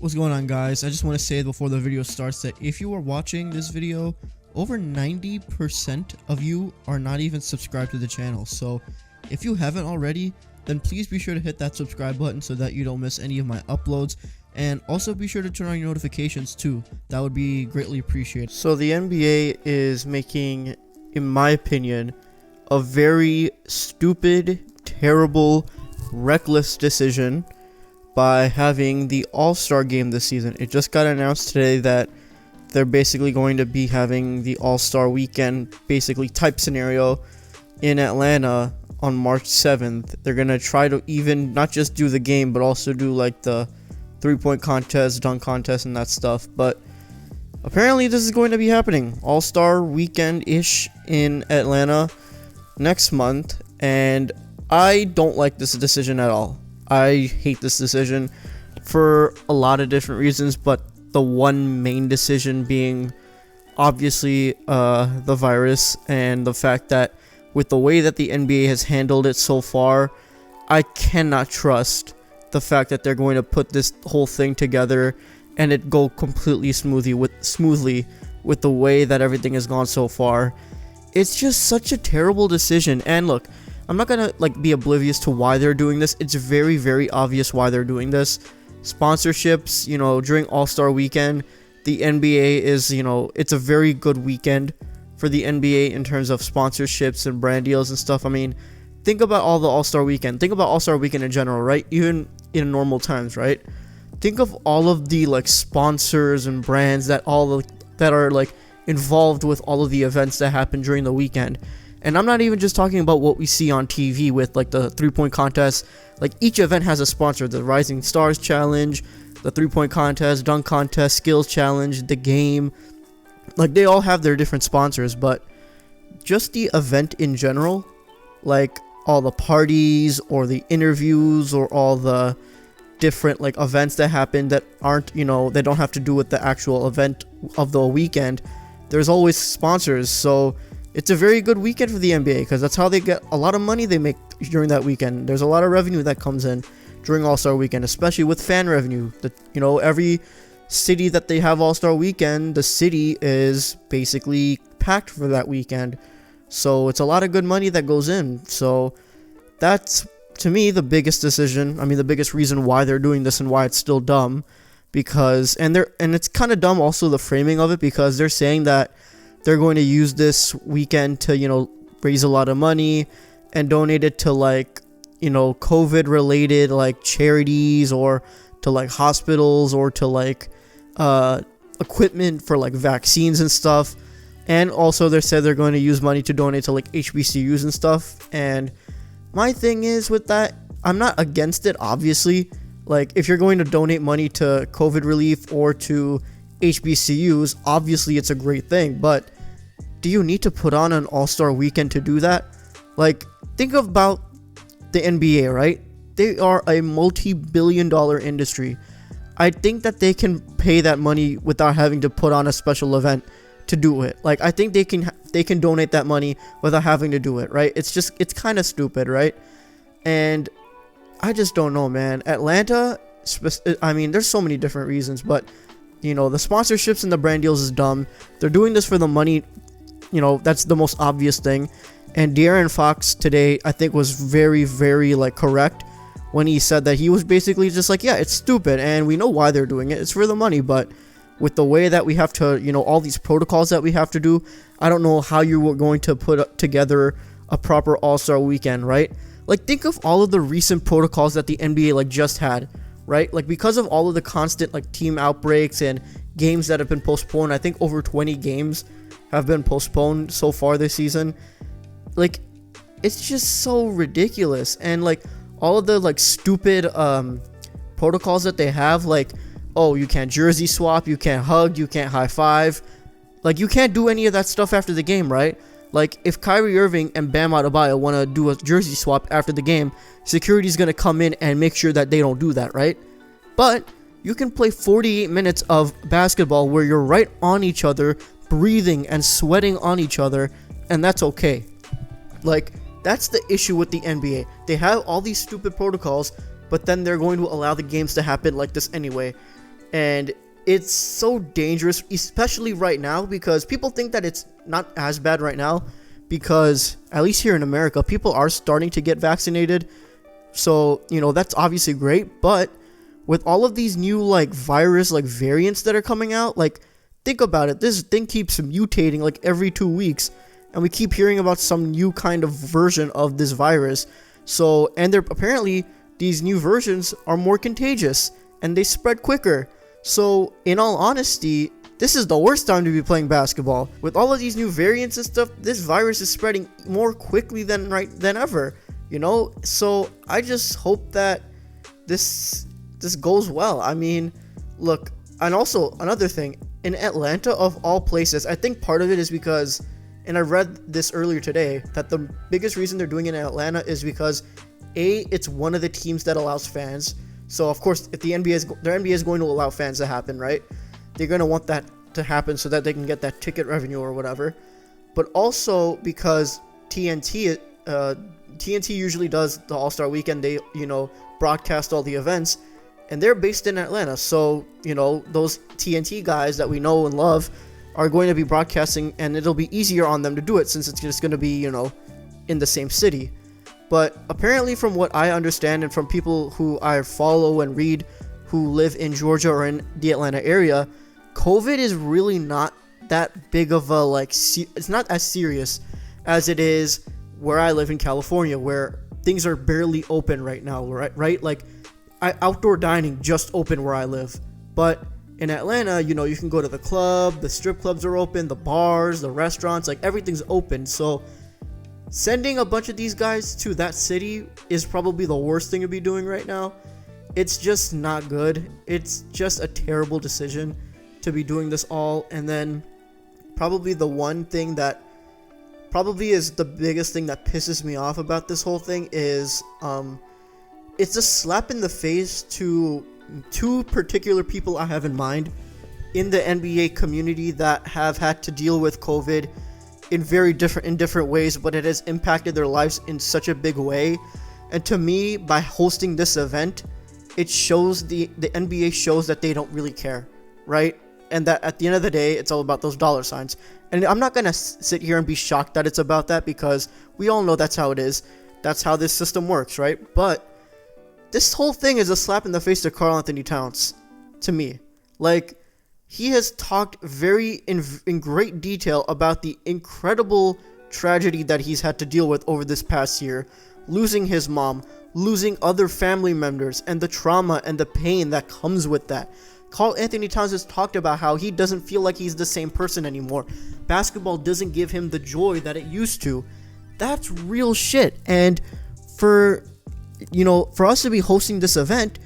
What's going on, guys? I just want to say before the video starts that if you are watching this video, over 90% of you are not even subscribed to the channel. So if you haven't already, then please be sure to hit that subscribe button so that you don't miss any of my uploads. And also be sure to turn on your notifications too. That would be greatly appreciated. So the NBA is making, in my opinion, a very stupid, terrible, reckless decision by having the All-Star game this season. It just got announced today that they're basically going to be having the All-Star weekend basically type scenario in Atlanta on March 7th. They're going to try to even not just do the game, but also do like the 3-point contest, dunk contest, and that stuff. But apparently this is going to be happening. All-Star weekend-ish in Atlanta next month, and I don't like this decision at all. I hate this decision for a lot of different reasons, but the one main decision being obviously the virus and the fact that with the way that the NBA has handled it so far, I cannot trust the fact that they're going to put this whole thing together and it go completely smoothly with the way that everything has gone so far. It's just such a terrible decision. And look, I'm not gonna be oblivious to why they're doing this. It's very, very obvious why they're doing this. Sponsorships, during All-Star weekend, the NBA is, it's a very good weekend for the NBA in terms of sponsorships and brand deals and stuff. I mean, think about all the All-Star weekend. Think about All-Star weekend in general, right? Even in normal times, right? Think of all of the sponsors and brands that are involved with all of the events that happen during the weekend. And I'm not even just talking about what we see on TV with the 3-point contest. Each event has a sponsor. The Rising Stars Challenge, the 3-point contest, dunk contest, skills challenge, the game. They all have their different sponsors, but just the event in general, all the parties or the interviews or all the different events that happen that aren't, they don't have to do with the actual event of the weekend. There's always sponsors, so it's a very good weekend for the NBA because that's how they get a lot of money they make during that weekend. There's a lot of revenue that comes in during All-Star weekend, especially with fan revenue. Every city that they have All-Star weekend, the city is basically packed for that weekend. So it's a lot of good money that goes in. So that's, to me, the biggest decision. I mean, the biggest reason why they're doing this and why it's still dumb. And it's kind of dumb also the framing of it, because they're saying that they're going to use this weekend to, raise a lot of money and donate it to COVID related charities or to hospitals or to equipment for vaccines and stuff. And also they said they're going to use money to donate to HBCUs and stuff. And my thing is with that, I'm not against it, obviously. If you're going to donate money to COVID relief or to HBCUs, obviously it's a great thing, but do you need to put on an All-Star weekend to do that? Think about the NBA, right? They are a multi-billion-dollar industry. I think that they can pay that money without having to put on a special event to do it. I think they can donate that money without having to do it, right? It's kind of stupid, right? And I just don't know, man. Atlanta, I mean, there's so many different reasons, but the sponsorships and the brand deals is dumb. They're doing this for the money. That's the most obvious thing. And De'Aaron Fox today, I think, was very, very correct when he said that he was basically just yeah, it's stupid and we know why they're doing it. It's for the money, but with the way that we have to, all these protocols that we have to do, I don't know how you were going to put together a proper All-Star weekend, right? Think of all of the recent protocols that the NBA just had, right? Because of all of the constant team outbreaks and games that have been postponed, I think over 20 games have been postponed so far this season. It's just so ridiculous. And all of the stupid protocols that they have, oh, you can't jersey swap, you can't hug, you can't high five, you can't do any of that stuff after the game, right? If Kyrie Irving and Bam Adebayo want to do a jersey swap after the game, security's going to come in and make sure that they don't do that, right? But you can play 48 minutes of basketball where you're right on each other, breathing and sweating on each other, and that's okay. That's the issue with the NBA. They have all these stupid protocols, but then they're going to allow the games to happen like this anyway. And it's so dangerous, especially right now, because people think that it's not as bad right now, because at least here in America, people are starting to get vaccinated. So, that's obviously great. But with all of these new virus variants that are coming out, think about it. This thing keeps mutating every 2 weeks, and we keep hearing about some new kind of version of this virus. So, and they're apparently these new versions are more contagious and they spread quicker. So, in all honesty, this is the worst time to be playing basketball. With all of these new variants and stuff, this virus is spreading more quickly than ever, So, I just hope that this goes well. I mean, look, and also another thing, in Atlanta of all places, I think part of it is because, and I read this earlier today, that the biggest reason they're doing it in Atlanta is because it's one of the teams that allows fans. So of course, if the NBA is going to allow fans to happen, right? They're going to want that to happen so that they can get that ticket revenue or whatever. But also because TNT usually does the All-Star Weekend. They, broadcast all the events, and they're based in Atlanta. So, those TNT guys that we know and love are going to be broadcasting, and it'll be easier on them to do it since it's just going to be, in the same city. But apparently, from what I understand and from people who I follow and read who live in Georgia or in the Atlanta area, COVID is really not that big of a, it's not as serious as it is where I live in California, where things are barely open right now, right? Outdoor dining just open where I live. But in Atlanta, you can go to the club, the strip clubs are open, the bars, the restaurants, everything's open. So sending a bunch of these guys to that city is probably the worst thing to be doing right now. It's just not good. It's just a terrible decision to be doing this all. And then probably the one thing that probably is the biggest thing that pisses me off about this whole thing is it's a slap in the face to two particular people I have in mind in the NBA community that have had to deal with COVID in different ways, but it has impacted their lives in such a big way. And to me, by hosting this event, it shows the NBA shows that they don't really care, right? And that at the end of the day, it's all about those dollar signs. And I'm not gonna sit here and be shocked that it's about that, because we all know that's how it is. That's how this system works, right? But this whole thing is a slap in the face to Karl-Anthony Towns, to me. He has talked in great detail about the incredible tragedy that he's had to deal with over this past year, losing his mom, losing other family members, and the trauma and the pain that comes with that. Karl-Anthony Towns has talked about how he doesn't feel like he's the same person anymore. Basketball doesn't give him the joy that it used to. That's real shit. And for us to be hosting this event,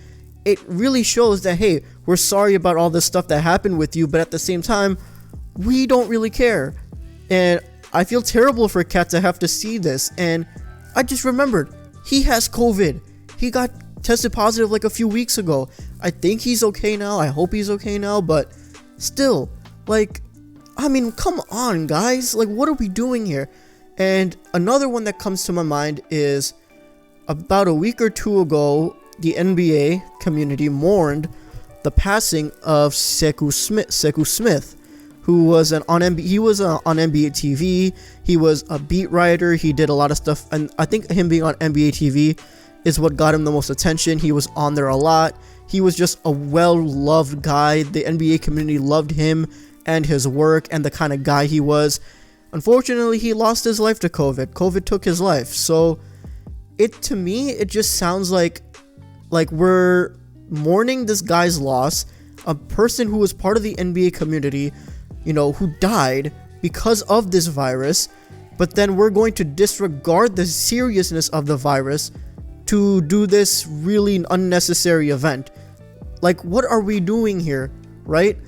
it really shows that, hey, we're sorry about all this stuff that happened with you, but at the same time, we don't really care. And I feel terrible for Kat to have to see this. And I just remembered, he has COVID. He got tested positive a few weeks ago. I think he's okay now. I hope he's okay now, but still, come on, guys. What are we doing here? And another one that comes to my mind is about a week or two ago, the NBA community mourned the passing of Sekou Smith, who was on NBA TV. He was a beat writer. He did a lot of stuff, and I think him being on NBA TV is what got him the most attention. He was on there a lot. He was just a well-loved guy. The NBA community loved him and his work and the kind of guy he was. Unfortunately, he lost his life to COVID. COVID took his life. So to me, it just sounds like we're mourning this guy's loss, a person who was part of the NBA community, who died because of this virus, but then we're going to disregard the seriousness of the virus to do this really unnecessary event. What are we doing here, right?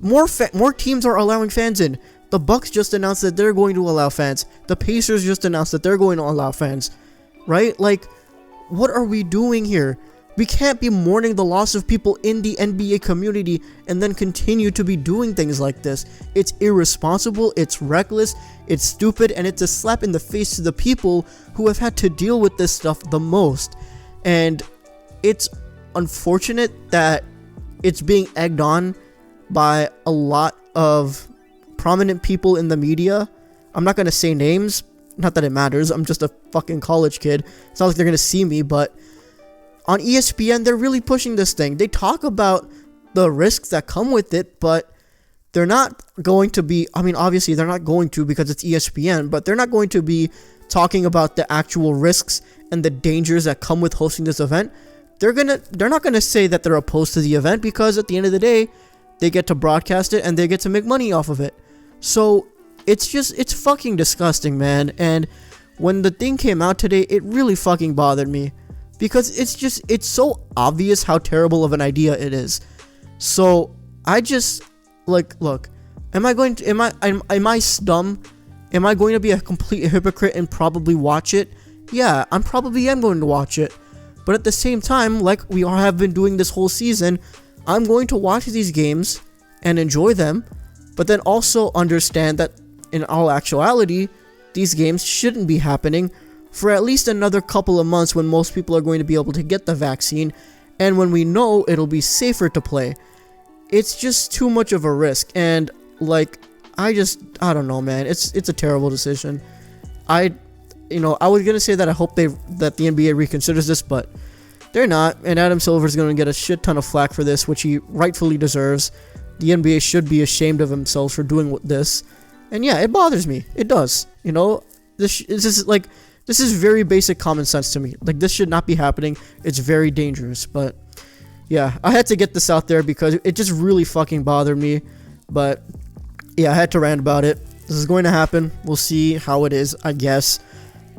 More teams are allowing fans in. The Bucks just announced that they're going to allow fans. The Pacers just announced that they're going to allow fans, right? What are we doing here? We can't be mourning the loss of people in the NBA community and then continue to be doing things like this. It's irresponsible, it's reckless, it's stupid, and it's a slap in the face to the people who have had to deal with this stuff the most. And it's unfortunate that it's being egged on by a lot of prominent people in the media. I'm not going to say names, not that it matters. I'm just a fucking college kid. It's not like they're going to see me, but on ESPN, they're really pushing this thing. They talk about the risks that come with it, but they're not going to be, I mean, obviously they're not going to because it's ESPN, but they're not going to be talking about the actual risks and the dangers that come with hosting this event. They're not gonna say that they're opposed to the event, because at the end of the day, they get to broadcast it and they get to make money off of it. So it's fucking disgusting, man. And when the thing came out today, it really fucking bothered me, because it's so obvious how terrible of an idea it is. So I just, like, look, am I dumb? Am I going to be a complete hypocrite and probably watch it? Yeah, I probably am going to watch it. But at the same time, like we have been doing this whole season, I'm going to watch these games and enjoy them, but then also understand that in all actuality, these games shouldn't be happening for at least another couple of months, when most people are going to be able to get the vaccine and when we know it'll be safer to play. It's just too much of a risk, and like I don't know, man. It's a terrible decision. I was gonna say that I hope that the NBA reconsiders this, but they're not, and Adam Silver's gonna get a shit ton of flack for this, which he rightfully deserves. The NBA should be ashamed of themselves for doing this, and yeah, it bothers me. It does. This is very basic common sense to me. Like, this should not be happening. It's very dangerous. But yeah, I had to get this out there because it just really fucking bothered me. But yeah, I had to rant about it. This is going to happen. We'll see how it is, I guess.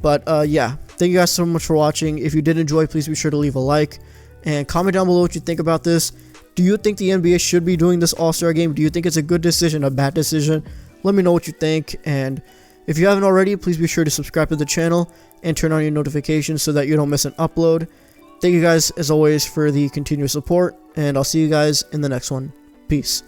But yeah, thank you guys so much for watching. If you did enjoy, please be sure to leave a like and comment down below what you think about this. Do you think the NBA should be doing this All-Star game? Do you think it's a good decision, a bad decision? Let me know what you think. And if you haven't already, please be sure to subscribe to the channel and turn on your notifications so that you don't miss an upload. Thank you guys, as always, for the continuous support, and I'll see you guys in the next one. Peace.